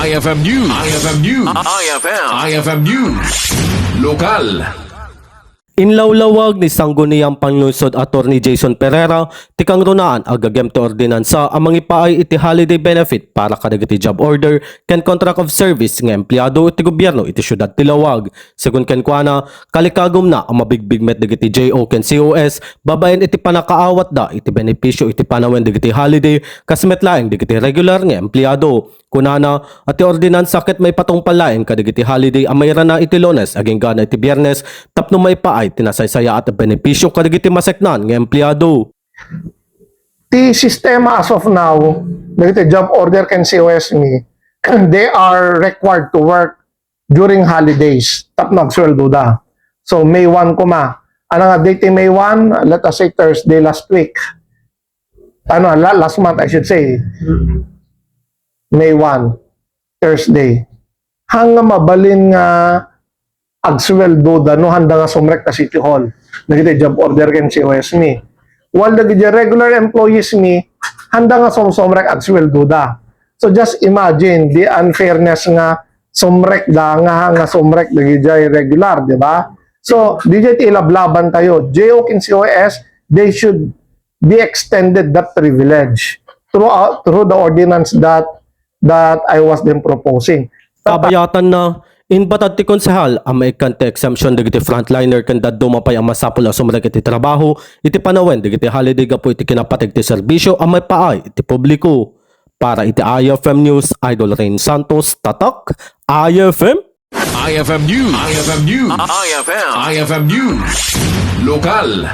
IFM News. IFM News. IFM News. Lokal. Inlawlawag ni Sangguniang Panlungsod Attorney Jason Perera, tikang runaan agagem to ordinansa ang mga ipaay iti holiday benefit para kadagiti job order ken contract of service nga empleyado iti gobyerno iti syudad ti Lawag. Segun ken kuana, Kalikagumna ang mabigbig met dagiti JO ken COS, babaen iti panakaawat da iti benepisyo iti panawen dagiti holiday kasmet laeng dagiti regular nga empleyado. Kunana, at ti ordinansa ket may patungpalaen kadagiti holiday ang mayra na iti Lunes aging gana iti Biyernes tapno may paay tinasaysaya at benepisyo kadagiti maseknan nga empleyado. The sistema as of now, dagiti job order can COS me, they are required to work during holidays. Tapno agsweldo da. So May 1 kuma. Ano nga date May 1? Let us say Thursday last week. Last month I should say. May 1, Thursday. Hanga mabalin nga agsweldo da no handa nga sumrek ta City Hall. Dagiti job order ken COS me. While dagiti regular employees me, handa nga sumrek agsweldo da. So just imagine the unfairness nga sumrek da nga sumrek dagiti regular, di ba? So DJ ilablaban tayo. JO ken COS, they should be extended that privilege through the ordinance that I was then proposing. Kabayatan na inbatad ti Konsehal ang maikante exemption dagiti frontliner ken daddo mapay ang masapul a sumrek iti trabaho iti panawen dagiti holiday gapu iti kinapatig ti serbisyo ang may paay iti publiko. Para iti IFM News, Idol Rain Santos, tatak IFM. IFM News. IFM News. IFM News. Lokal.